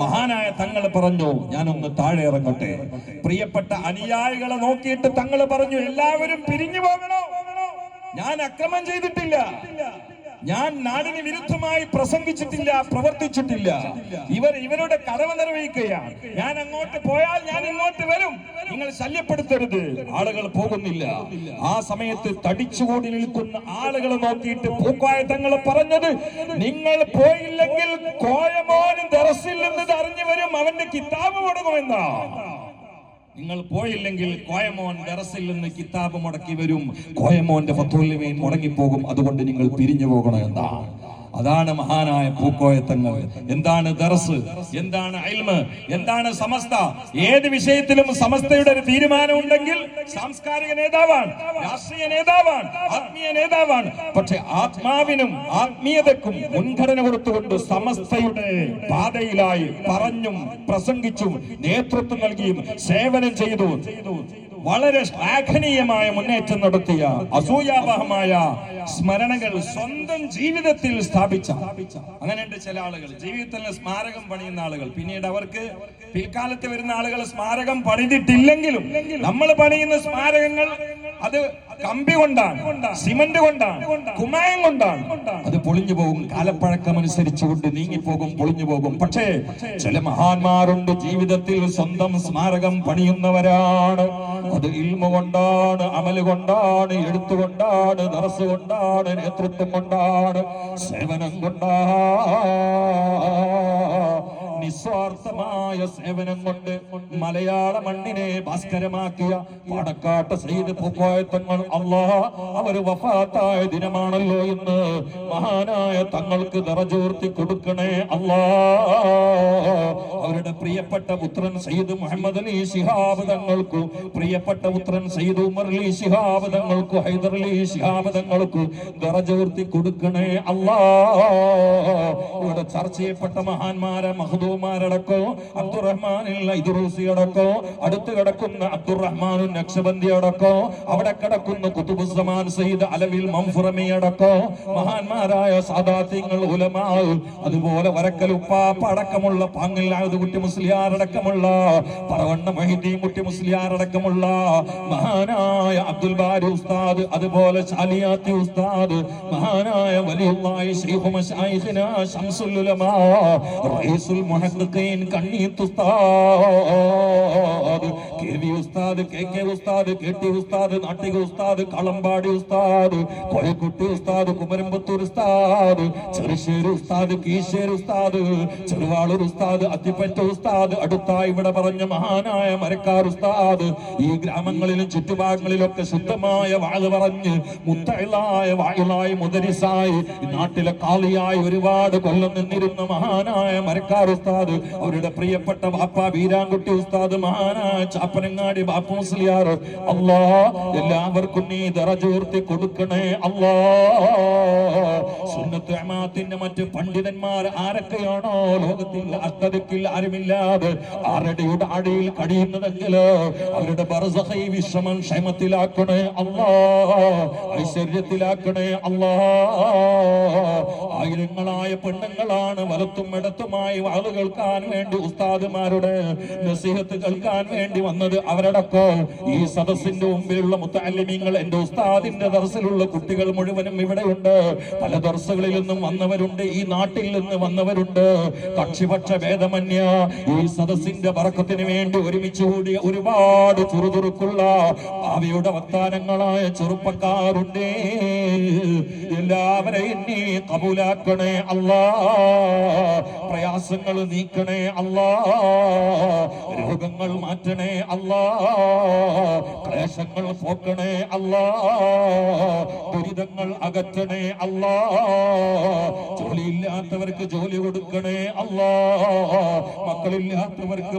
മഹാനായ തങ്ങൾ പറഞ്ഞു, ഞാനൊന്ന് താഴെ ഇറങ്ങട്ടെ. പ്രിയപ്പെട്ട അനുയായികളെ നോക്കിയിട്ട് തങ്ങൾ പറഞ്ഞു, എല്ലാവരും പിരിഞ്ഞു പോകണോ? ഞാൻ അക്രമം ചെയ്തിട്ടില്ല, ഞാൻ നാടിന് വിരുദ്ധമായി പ്രസംഗിച്ചിട്ടില്ല, പ്രവർത്തിച്ചിട്ടില്ല. ഇവരുടെ കടമ നിർവഹിക്കുകയാണ്. ഞാൻ അങ്ങോട്ട് പോയാൽ ഞാൻ ഇങ്ങോട്ട് വരും, നിങ്ങൾ ശല്യപ്പെടുത്തരുത്. ആളുകൾ പോകുന്നില്ല. ആ സമയത്ത് തടിച്ചുകൂടി നിൽക്കുന്ന ആളുകളെ നോക്കിയിട്ട് പൂക്കോയ തങ്ങൾ പറഞ്ഞത്, നിങ്ങൾ പോയില്ലെങ്കിൽ കോയമോനും ദറസിൽ നിന്ന് അറിഞ്ഞു വരും, അവന്റെ കിതാബ് മുടങ്ങുമെന്നാ. നിങ്ങൾ പോയില്ലെങ്കിൽ കോയമോൻ ദറസിൽ നിന്ന് കിതാബ് മുടക്കി വരും, കോയമോന്റെ ഫത്വൽ മീൻ മുടങ്ങിപ്പോകും. അതുകൊണ്ട് നിങ്ങൾ പിരിഞ്ഞു പോകണം എന്നാ. അതാണ് മഹാനായ പൂക്കോയ തങ്ങൾ. എന്താണ് ദർസ്, എന്താണ് ഇൽമ്, എന്താണ് സമസ്ത? ഏത് വിഷയത്തിലും സമസ്തയുടെ ഒരു തീരുമാനം ഉണ്ടെങ്കിൽ സാംസ്കാരിക നേതാവാണ്, രാഷ്ട്രീയ നേതാവാണ്, ആത്മീയ നേതാവാണ്. പക്ഷെ ആത്മാവിനും ആത്മീയതക്കും മുൻഗണന കൊടുത്തുകൊണ്ട് സമസ്തയുടെ പാതയിലായി പറഞ്ഞും പ്രസംഗിച്ചും നേതൃത്വം നൽകിയും സേവനം ചെയ്തു വളരെ ശ്ലാഘനീയമായ മുന്നേറ്റം നടത്തിയ അസൂയാവഹമായ സ്മരണകൾ സ്വന്തം ജീവിതത്തിൽ സ്ഥാപിച്ച അങ്ങനെയുണ്ട് ചില ആളുകൾ. ജീവിതത്തിൽ സ്മാരകം പണിയുന്ന ആളുകൾ, പിന്നീട് അവർക്ക് പിൽക്കാലത്ത് വരുന്ന ആളുകൾ സ്മാരകം പണിതിട്ടില്ലെങ്കിലും നമ്മൾ പണിയുന്ന സ്മാരകങ്ങൾ അത് കമ്പി കൊണ്ടാണ്, സിമന്റ് കൊണ്ടാണ്, കുമായം കൊണ്ടാണ്. അത് പൊളിഞ്ഞു പോകും, കാലപ്പഴക്കം അനുസരിച്ചുകൊണ്ട് നീങ്ങിപ്പോകും, പൊളിഞ്ഞു പോകും. പക്ഷേ ചില മഹാന്മാരുണ്ട് ജീവിതത്തിൽ സ്വന്തം സ്മാരകം പണിയുന്നവരാണ്. അത് ഇൽമ കൊണ്ടാണ്, അമല് കൊണ്ടാണ്, എഴുത്തുകൊണ്ടാണ്, ദർസ് കൊണ്ടാണ്, നേതൃത്വം കൊണ്ടാണ്, സേവനം കൊണ്ടാണ്. നിസ്വാർത്ഥമായ സേവനം കൊണ്ട് മലയാള മണ്ണിനെ ഭാസ്കരമാക്കിയ പാണക്കാട്ട് സയ്യിദ് പൂക്കോയ തങ്ങൾ, അല്ലാഹ് അവർ വഫാത്തായ ദിനമാണല്ലോ ഇന്ന്. മഹാനായ തങ്ങൾക്ക് ദറജൂർത്തി കൊടുക്കണേ അല്ലാഹ്. അവരുടെ പ്രിയപ്പെട്ട പുത്രൻ സയ്യിദ് മുഹമ്മദ് അലി ശിഹാബ് തങ്ങൾക്കു, പ്രിയപ്പെട്ട പുത്രൻ സയ്യിദ് ഉമർ അലി ശിഹാബ് തങ്ങൾക്കു, ഹൈദർ അലി ശിഹാബ് തങ്ങൾക്കു ദറജൂർത്തി കൊടുക്കണേ അല്ലാഹ്. ഇവിടെ ചർച്ച ചെയ്യപ്പെട്ട മഹാന്മാരെ മഹദൂമാരടക്കോ, അബ്ദുറഹ്മാൻ ഇദ്റൂസി അടക്കോ, അടുത്ത് കിടക്കുന്ന അബ്ദുറഹ്മാൻ നക്ഷബന്ദി അടക്കോ, അവിടെ കിടക്കുന്ന കുതുബുസ്സമാൻ സയ്യിദ് അലവിൽ മംഫുറമി അടക്കോ, മഹാന്മാരായ സാദാത്യങ്ങൾ ഉലമാ, അതുപോലെ വരക്കൽ ഉപ്പാപ്പ അടക്കമുള്ള പാങ്ങിൽ കുട്ടി മുസ്ലിയാർ അടക്കമുള്ള പറവണ്ണ മൊഹീദ്ദീൻ കുട്ടി മുസ്ലിയാർ അടക്കമുള്ള മഹാനായ അബ്ദുൽ ബാരി ഉസ്താദ്, അതുപോലെ ശാലിയാത്തി ഉസ്താദ്, മഹാനായ വലിയുള്ളാഹി ശൈഖു മശായിഖിനാ ശംസുൽ ഉലമാ റഈസുൽ മുഹദ്ദിഖീൻ കണ്ണീത്ത് ഉസ്താദ്, കെവി ഉസ്താദ്, കെ ഉസ്താദ്, കെട്ടി ഉസ്താദ്, നാട്ടിക ഉസ്താദ്, കളമ്പാടി ഉസ്താദ്, കോഴിക്കുട്ടി ഉസ്താദ്, കുമരമ്പത്തൂർ ഉസ്താദ്, ചെറുശ്ശേരി ഉസ്താദ്, കീശ്ശേരി ഉസ്താദ്, ചെറുവാളൂർ ഉസ്താദ്, അത്തിപ്പറ്റ ഉസ്താദ്, അടുത്തായി ഇവിടെ പറഞ്ഞ മഹാനായ മരക്കാർ ഉസ്താദ്, ഈ ഗ്രാമങ്ങളിലും ചുറ്റുഭാഗങ്ങളിലൊക്കെ ശുദ്ധമായ വാഴ പറഞ്ഞ് മുത്തയിലായ വായിലായി മുദരിസായി നാട്ടിലെ കാളിയായി ഒരുപാട് കൊല്ലം നിന്നിരുന്ന മഹാനായ മരക്കാർ ഉസ്താദ്, അവരുടെ പ്രിയപ്പെട്ട ബാപ്പ വീരാൻകുട്ടി ഉസ്താദ്, മഹാനായ ചാപ്പനങ്ങാടി ബാപ്പ മുസ്ലിയാർ, അല്ലാഹ് എല്ലാവർക്കും നീ ദറജൂർത്തി കൊടുക്കണേ അല്ലാഹ്. സുന്നത്ത് ജമാഅത്തിന്റെ മറ്റ് പണ്ഡിതന്മാർ ആരൊക്കെയാണോ ലോകത്തിൽ അത്തരത്തിൽ ആരുമില്ലാതെ ആരടിയുടെ അടിയിൽ കഴിയുന്നതെങ്കിൽ അവരുടെ ബർസഖി വിശ്രമം ക്ഷേമത്തിലാക്കണേ അല്ലാഹ്, ഐശ്വര്യത്തിലാക്കണേ അല്ലാഹ്. ആയിരങ്ങളായ പെണ്ണുങ്ങളാണ് വലത്തും ഇടത്തുമായി വാള് കേൾക്കാൻ വേണ്ടി ഉസ്താദുമാരുടെ നസീഹത്ത് കേൾക്കാൻ വേണ്ടി വന്നത്. അവരടക്കോ ഈ സദസ്സിന്റെ മുമ്പിലുള്ള മുത്തഅല്ലിമീങ്ങൾ, എന്റെ ഉസ്താദിന്റെ ദർസിലുള്ള കുട്ടികൾ മുഴുവനും ഇവിടെയുണ്ട്. പല ദർസുകളിൽ നിന്നും വന്നവരുണ്ട്, ഈ നാട്ടിൽ നിന്ന് വന്നവരുണ്ട്. കക്ഷിപക്ഷ ഭേദമന്യ ഈ സദസ്സിന്റെ ബറക്കത്തിന് വേണ്ടി ഒരുമിച്ച് കൂടിയ ഒരുപാട് ചുറുചുറുക്കുള്ള ഭാവിയുടെ വത്താനങ്ങളായ ചെറുപ്പക്കാരുണ്ട്. എല്ലാവരെയും നീ കബൂലാക്കണേ അല്ലാഹ്. പ്രയാസങ്ങൾ നീക്കണേ അല്ലാഹ്, രോഗങ്ങൾ മാറ്റണേ അല്ലാഹ്, ക്ലേശങ്ങൾ പോക്കണേ അല്ലാഹ്, ദുരിതങ്ങൾ അകറ്റണേ അല്ലാഹ്, ജോലിയില്ലാത്തവർക്ക് ജോലി കൊടുക്കണേ അല്ലാഹ്, മക്കളില്ലാത്തവർക്ക്